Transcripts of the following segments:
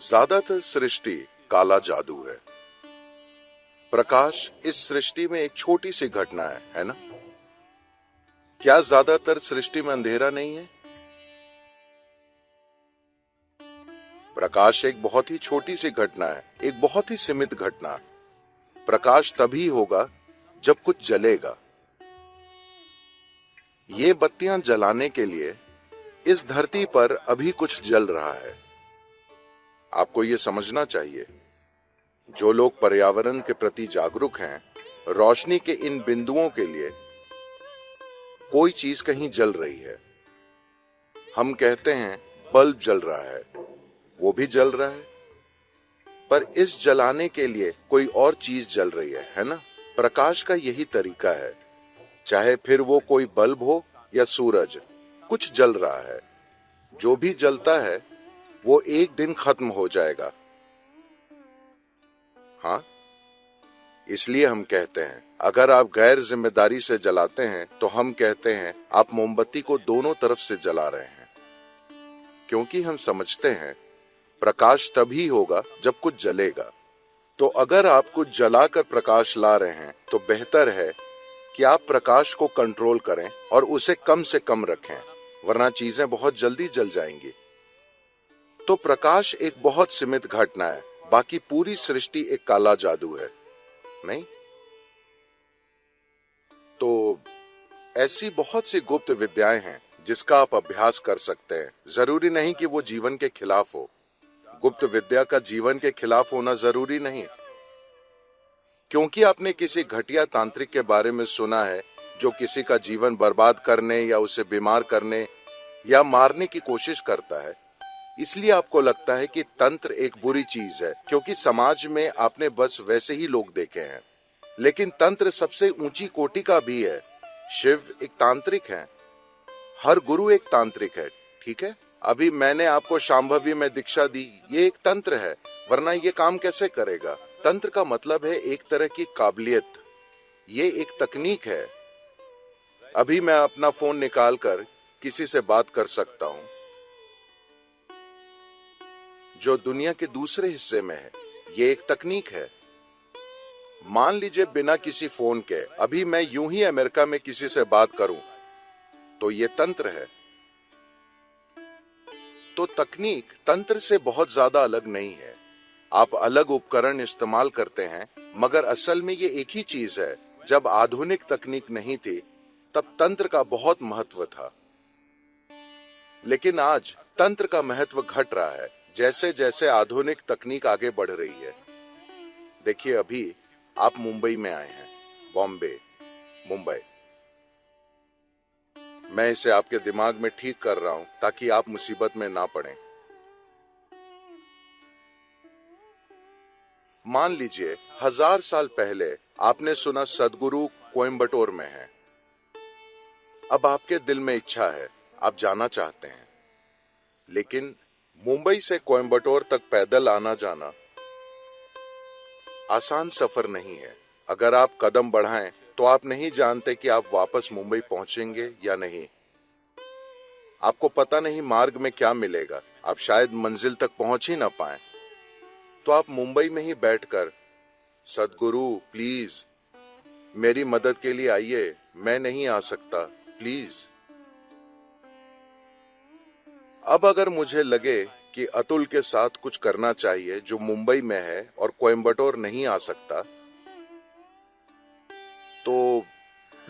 ज्यादातर सृष्टि काला जादू है। प्रकाश इस सृष्टि में एक छोटी सी घटना है ना? क्या ज्यादातर सृष्टि में अंधेरा नहीं है? प्रकाश एक बहुत ही छोटी सी घटना है, एक बहुत ही सीमित घटना। प्रकाश तभी होगा जब कुछ जलेगा। ये बत्तियां जलाने के लिए इस धरती पर अभी कुछ जल रहा है। आपको ये समझना चाहिए, जो लोग पर्यावरण के प्रति जागरूक हैं, रोशनी के इन बिंदुओं के लिए कोई चीज कहीं जल रही है। हम कहते हैं बल्ब जल रहा है, वो भी जल रहा है, पर इस जलाने के लिए कोई और चीज जल रही है ना? प्रकाश का यही तरीका है। चाहे फिर वो कोई बल्ब हो या सूरज, कुछ जल रहा है। जो भी जलता है वो एक दिन खत्म हो जाएगा। हाँ, इसलिए हम कहते हैं अगर आप गैर जिम्मेदारी से जलाते हैं तो हम कहते हैं आप मोमबत्ती को दोनों तरफ से जला रहे हैं। क्योंकि हम समझते हैं प्रकाश तभी होगा जब कुछ जलेगा। तो अगर आप कुछ जलाकर प्रकाश ला रहे हैं तो बेहतर है कि आप प्रकाश को कंट्रोल करें और उसे कम से कम रखें, वरना चीजें बहुत जल्दी जल जाएंगी। तो प्रकाश एक बहुत सीमित घटना है, बाकी पूरी सृष्टि एक काला जादू है, नहीं? तो ऐसी बहुत सी गुप्त विद्याएं हैं जिसका आप अभ्यास कर सकते हैं। जरूरी नहीं कि वो जीवन के खिलाफ हो। गुप्त विद्या का जीवन के खिलाफ होना जरूरी नहीं, क्योंकि आपने किसी घटिया तांत्रिक के बारे में सुना है जो किसी का जीवन बर्बाद करने या उसे बीमार करने या मारने की कोशिश करता है, इसलिए आपको लगता है कि तंत्र एक बुरी चीज है, क्योंकि समाज में आपने बस वैसे ही लोग देखे हैं। लेकिन तंत्र सबसे ऊंची कोटि का भी है। शिव एक तांत्रिक है, हर गुरु एक तांत्रिक है, ठीक है? अभी मैंने आपको शांभवी में दीक्षा दी, ये एक तंत्र है, वरना ये काम कैसे करेगा? तंत्र का मतलब है एक तरह की काबिलियत, ये एक तकनीक है। अभी मैं अपना फोन निकालकर किसी से बात कर सकता हूं जो दुनिया के दूसरे हिस्से में है, ये एक तकनीक है। मान लीजिए बिना किसी फोन के अभी मैं यूं ही अमेरिका में किसी से बात करूं, तो ये तंत्र है। तो तकनीक तंत्र से बहुत ज्यादा अलग नहीं है। आप अलग उपकरण इस्तेमाल करते हैं, मगर असल में ये एक ही चीज है। जब आधुनिक तकनीक नहीं थी तब तंत्र का बहुत महत्व था, लेकिन आज तंत्र का महत्व घट रहा है जैसे जैसे आधुनिक तकनीक आगे बढ़ रही है। देखिए, अभी आप मुंबई में आए हैं, बॉम्बे, मुंबई। मैं इसे आपके दिमाग में ठीक कर रहा हूं ताकि आप मुसीबत में ना पड़ें। मान लीजिए 1000 साल पहले आपने सुना सदगुरु कोयम्बटूर में है। अब आपके दिल में इच्छा है, आप जाना चाहते हैं, लेकिन मुंबई से कोयम्बटूर तक पैदल आना जाना आसान सफर नहीं है। अगर आप कदम बढ़ाएं तो आप नहीं जानते कि आप वापस मुंबई पहुंचेंगे या नहीं। आपको पता नहीं मार्ग में क्या मिलेगा, आप शायद मंजिल तक पहुंच ही ना पाए। तो आप मुंबई में ही बैठकर, सदगुरु प्लीज मेरी मदद के लिए आइए, मैं नहीं आ सकता, प्लीज। अब अगर मुझे लगे कि अतुल के साथ कुछ करना चाहिए जो मुंबई में है और कोयम्बटूर नहीं आ सकता, तो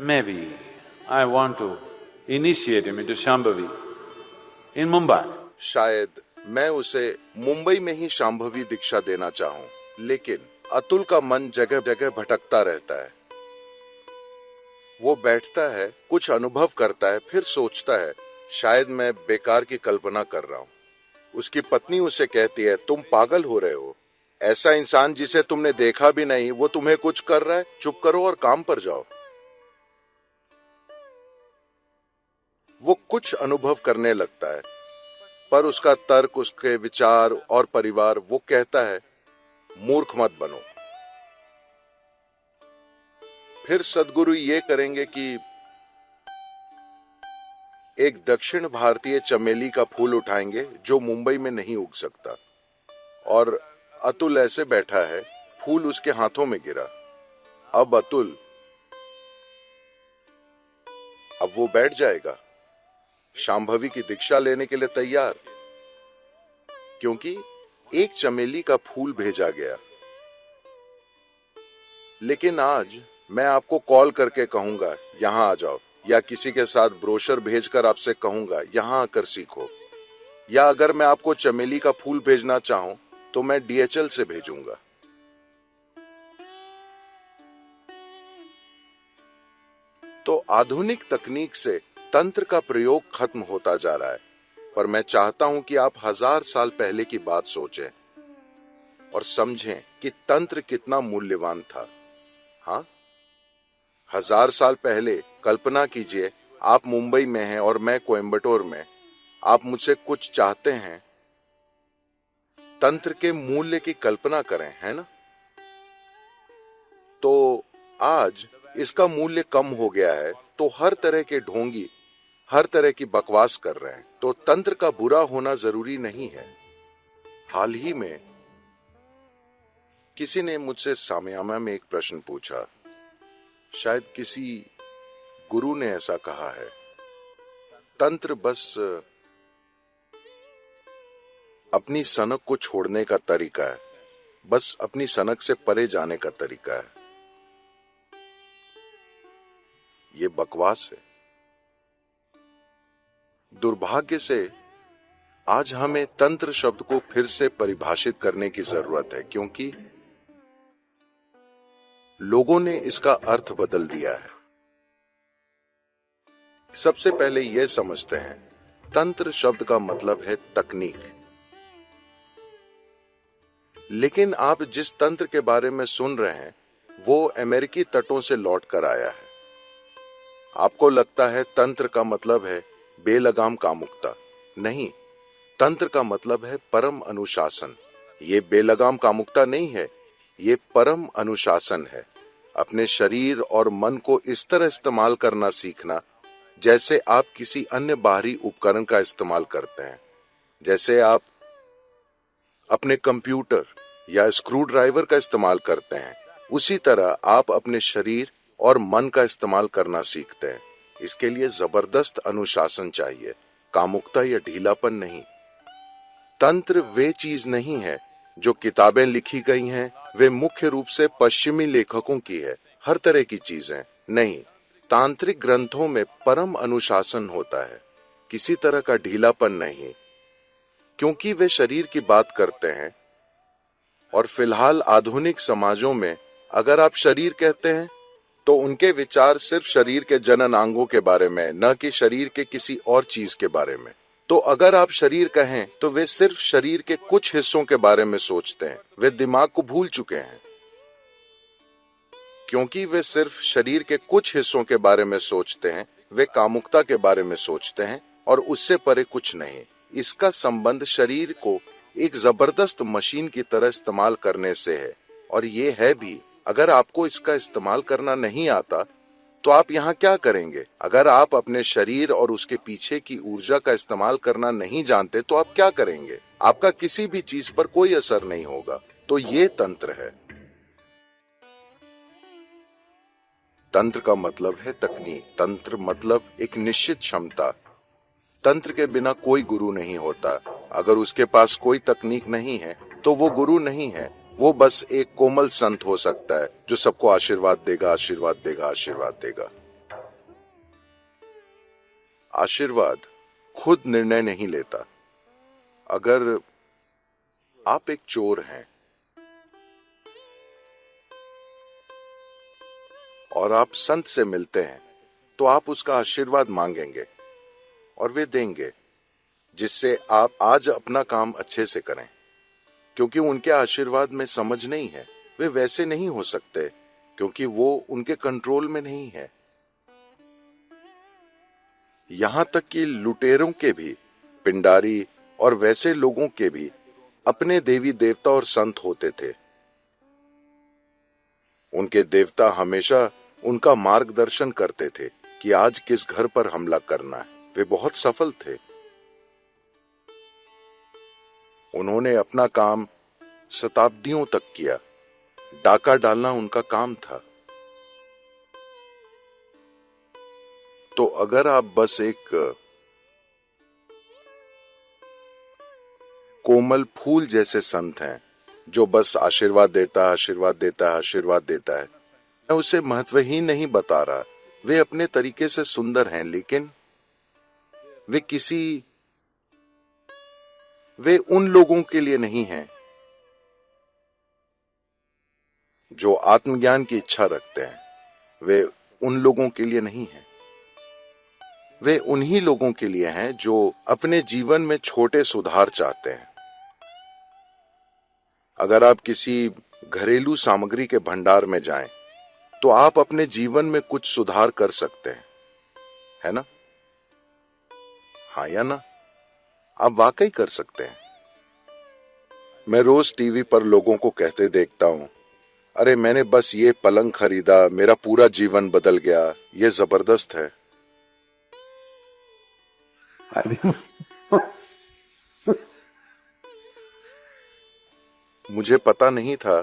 maybe I want to initiate him into Shambhavi in Mumbai. शायद मैं उसे मुंबई में ही शांभवी दीक्षा देना चाहूं, लेकिन अतुल का मन जगह जगह भटकता रहता है। वो बैठता है, कुछ अनुभव करता है, फिर सोचता है शायद मैं बेकार की कल्पना कर रहा हूं। उसकी पत्नी उसे कहती है, तुम पागल हो रहे हो, ऐसा इंसान जिसे तुमने देखा भी नहीं वो तुम्हें कुछ कर रहा है, चुप करो और काम पर जाओ। वो कुछ अनुभव करने लगता है, पर उसका तर्क, उसके विचार और परिवार वो कहता है मूर्ख मत बनो। फिर सदगुरु ये करेंगे कि एक दक्षिण भारतीय चमेली का फूल उठाएंगे जो मुंबई में नहीं उग सकता, और अतुल ऐसे बैठा है, फूल उसके हाथों में गिरा। अब अतुल, अब वो बैठ जाएगा, शांभवी की दीक्षा लेने के लिए तैयार, क्योंकि एक चमेली का फूल भेजा गया। लेकिन आज मैं आपको कॉल करके कहूंगा यहां आ जाओ, या किसी के साथ ब्रोशर भेजकर आपसे कहूंगा यहां आकर सीखो, या अगर मैं आपको चमेली का फूल भेजना चाहूं तो मैं डीएचएल से भेजूंगा। तो आधुनिक तकनीक से तंत्र का प्रयोग खत्म होता जा रहा है, पर मैं चाहता हूं कि आप 1000 साल पहले की बात सोचें और समझें कि तंत्र कितना मूल्यवान था। हाँ, 1000 साल पहले कल्पना कीजिए, आप मुंबई में हैं और मैं कोयम्बटूर में। आप मुझसे कुछ चाहते हैं, तंत्र के मूल्य की कल्पना करें, है ना? तो आज इसका मूल्य कम हो गया है, तो हर तरह के ढोंगी हर तरह की बकवास कर रहे हैं। तो तंत्र का बुरा होना जरूरी नहीं है। हाल ही में किसी ने मुझसे सामयामा में एक प्रश्न पूछा, शायद किसी गुरु ने ऐसा कहा है, तंत्र बस अपनी सनक को छोड़ने का तरीका है, बस अपनी सनक से परे जाने का तरीका है। ये बकवास है। दुर्भाग्य से आज हमें तंत्र शब्द को फिर से परिभाषित करने की जरूरत है, क्योंकि लोगों ने इसका अर्थ बदल दिया है। सबसे पहले यह समझते हैं, तंत्र शब्द का मतलब है तकनीक। लेकिन आप जिस तंत्र के बारे में सुन रहे हैं वो अमेरिकी तटों से लौट कर आया है। आपको लगता है तंत्र का मतलब है बेलगाम कामुकता। नहीं, तंत्र का मतलब है परम अनुशासन। ये बेलगाम कामुकता नहीं है, ये परम अनुशासन है। अपने शरीर और मन को इस तरह इस्तेमाल करना सीखना जैसे आप किसी अन्य बाहरी उपकरण का इस्तेमाल करते हैं। जैसे आप अपने कंप्यूटर या स्क्रू ड्राइवर का इस्तेमाल करते हैं, उसी तरह आप अपने शरीर और मन का इस्तेमाल करना सीखते हैं। इसके लिए जबरदस्त अनुशासन चाहिए, कामुकता या ढीलापन नहीं। तंत्र वे चीज नहीं है जो किताबें लिखी गई हैं, वे मुख्य रूप से पश्चिमी लेखकों की है, हर तरह की चीजें नहीं। तांत्रिक ग्रंथों में परम अनुशासन होता है, किसी तरह का ढीलापन नहीं, क्योंकि वे शरीर की बात करते हैं। और फिलहाल आधुनिक समाजों में अगर आप शरीर कहते हैं तो उनके विचार सिर्फ शरीर के जनन अंगों के बारे में, न कि शरीर के किसी और चीज के बारे में। तो अगर आप शरीर कहें तो वे सिर्फ शरीर के कुछ हिस्सों के बारे में सोचते हैं। वे दिमाग को भूल चुके हैं, क्योंकि वे सिर्फ शरीर के कुछ हिस्सों के बारे में सोचते हैं। वे कामुकता के बारे में सोचते हैं और उससे परे कुछ नहीं। इसका संबंध शरीर को एक जबरदस्त मशीन की तरह इस्तेमाल करने से है। और ये है भी, अगर आपको इसका इस्तेमाल करना नहीं आता तो आप यहाँ क्या करेंगे? अगर आप अपने शरीर और उसके पीछे की ऊर्जा का इस्तेमाल करना नहीं जानते तो आप क्या करेंगे? आपका किसी भी चीज पर कोई असर नहीं होगा। तो ये तंत्र है। तंत्र का मतलब है तकनीक। तंत्र मतलब एक निश्चित क्षमता। तंत्र के बिना कोई गुरु नहीं होता। अगर उसके पास कोई तकनीक नहीं है तो वो गुरु नहीं है, वो बस एक कोमल संत हो सकता है जो सबको आशीर्वाद देगा, आशीर्वाद देगा, आशीर्वाद देगा। आशीर्वाद खुद निर्णय नहीं लेता। अगर आप एक चोर हैं और आप संत से मिलते हैं तो आप उसका आशीर्वाद मांगेंगे और वे देंगे, जिससे आप आज अपना काम अच्छे से करें। क्योंकि उनके आशीर्वाद में समझ नहीं है, वे वैसे नहीं हो सकते, क्योंकि वो उनके कंट्रोल में नहीं है। यहां तक कि लुटेरों के भी, पिंडारी और वैसे लोगों के भी अपने देवी देवता और संत होते थे। उनके देवता हमेशा उनका मार्गदर्शन करते थे कि आज किस घर पर हमला करना है। वे बहुत सफल थे। उन्होंने अपना काम शताब्दियों तक किया। डाका डालना उनका काम था। तो अगर आप बस एक कोमल फूल जैसे संत हैं जो बस आशीर्वाद देता है, आशीर्वाद देता है, आशीर्वाद देता है, मैं उसे महत्वहीन नहीं बता रहा। वे अपने तरीके से सुंदर हैं, लेकिन वे उन लोगों के लिए नहीं हैं जो आत्मज्ञान की इच्छा रखते हैं। वे उन लोगों के लिए नहीं हैं। वे उन्हीं लोगों के लिए हैं जो अपने जीवन में छोटे सुधार चाहते हैं। अगर आप किसी घरेलू सामग्री के भंडार में जाएं, तो आप अपने जीवन में कुछ सुधार कर सकते हैं, है ना? हाँ या ना? आप वाकई कर सकते हैं। मैं रोज टीवी पर लोगों को कहते देखता हूं, अरे मैंने बस ये पलंग खरीदा, मेरा पूरा जीवन बदल गया, ये जबरदस्त है। मुझे पता नहीं था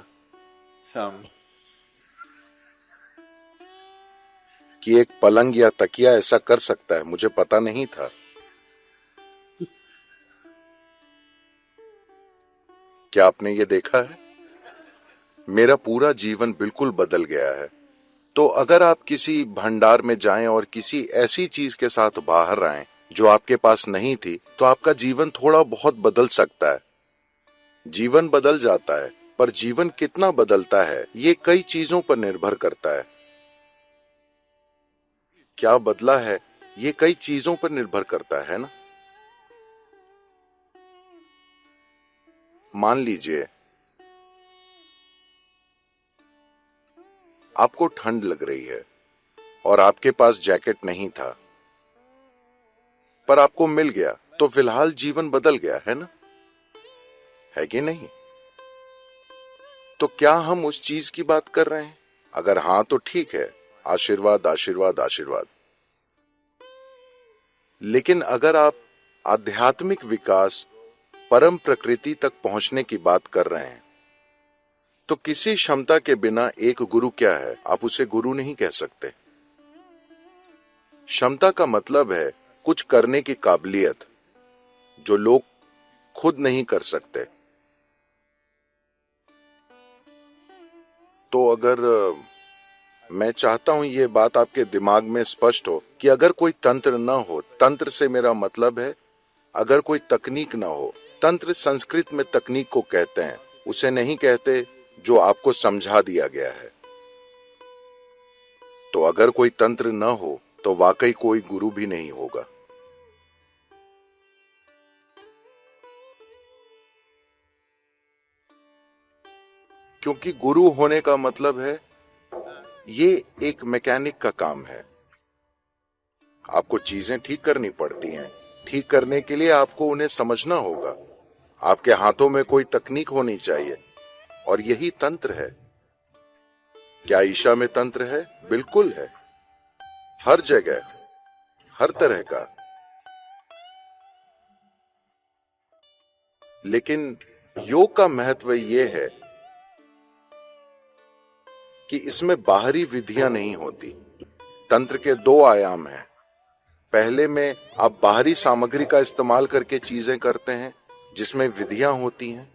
कि एक पलंग या तकिया ऐसा कर सकता है। मुझे पता नहीं था। क्या आपने ये देखा है? मेरा पूरा जीवन बिल्कुल बदल गया है। तो अगर आप किसी भंडार में जाएं और किसी ऐसी चीज के साथ बाहर आएं जो आपके पास नहीं थी, तो आपका जीवन थोड़ा बहुत बदल सकता है। जीवन बदल जाता है, पर जीवन कितना बदलता है ये कई चीजों पर निर्भर करता है। क्या बदला है ये कई चीजों पर निर्भर करता है ना? मान लीजिए आपको ठंड लग रही है और आपके पास जैकेट नहीं था, पर आपको मिल गया, तो फिलहाल जीवन बदल गया, है ना? है कि नहीं? तो क्या हम उस चीज की बात कर रहे हैं? अगर हां तो ठीक है, आशीर्वाद आशीर्वाद आशीर्वाद। लेकिन अगर आप आध्यात्मिक विकास, परम प्रकृति तक पहुंचने की बात कर रहे हैं, तो किसी क्षमता के बिना एक गुरु क्या है? आप उसे गुरु नहीं कह सकते। क्षमता का मतलब है कुछ करने की काबिलियत जो लोग खुद नहीं कर सकते। तो अगर मैं चाहता हूं ये बात आपके दिमाग में स्पष्ट हो कि अगर कोई तंत्र न हो, तंत्र से मेरा मतलब है अगर कोई तकनीक न हो, तंत्र संस्कृत में तकनीक को कहते हैं, उसे नहीं कहते जो आपको समझा दिया गया है। तो अगर कोई तंत्र न हो तो वाकई कोई गुरु भी नहीं होगा। क्योंकि गुरु होने का मतलब है ये एक मैकेनिक का काम है। आपको चीजें ठीक करनी पड़ती हैं। ठीक करने के लिए आपको उन्हें समझना होगा। आपके हाथों में कोई तकनीक होनी चाहिए, और यही तंत्र है। क्या ईशा में तंत्र है? बिल्कुल है, हर जगह, हर तरह का। लेकिन योग का महत्व यह है कि इसमें बाहरी विधियां नहीं होती। तंत्र के दो आयाम हैं। पहले में आप बाहरी सामग्री का इस्तेमाल करके चीजें करते हैं जिसमें विधियां होती हैं।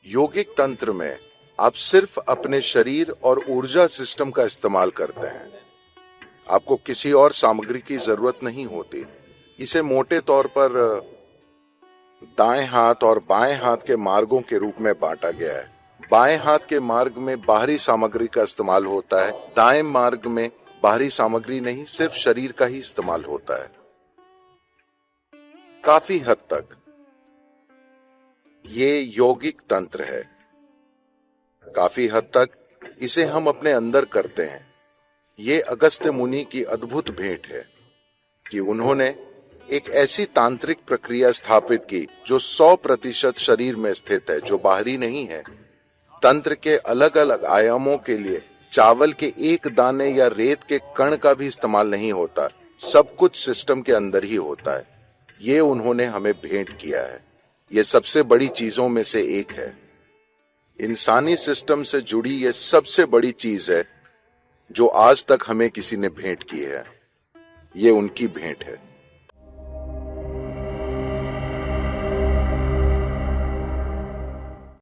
योगिक तंत्र में आप सिर्फ अपने शरीर और ऊर्जा सिस्टम का इस्तेमाल करते हैं। आपको किसी और सामग्री की जरूरत नहीं होती। इसे मोटे तौर पर दाएं हाथ और बाएं हाथ के मार्गों के रूप में बांटा गया है। बाएं हाथ के मार्ग में बाहरी सामग्री का इस्तेमाल होता है, दाएं मार्ग में बाहरी सामग्री नहीं, सिर्फ शरीर का ही इस्तेमाल होता है। काफी हद तक ये यौगिक तंत्र है। काफी हद तक इसे हम अपने अंदर करते हैं। ये अगस्त्य मुनि की अद्भुत भेंट है कि उन्होंने एक ऐसी तांत्रिक प्रक्रिया स्थापित की जो 100% शरीर में स्थित है, जो बाहरी नहीं है। तंत्र के अलग अलग आयामों के लिए चावल के एक दाने या रेत के कण का भी इस्तेमाल नहीं होता। सब कुछ सिस्टम के अंदर ही होता है। ये उन्होंने हमें भेंट किया है। ये सबसे बड़ी चीजों में से एक है। इंसानी सिस्टम से जुड़ी ये सबसे बड़ी चीज है जो आज तक हमें किसी ने भेंट की है। ये उनकी भेंट है।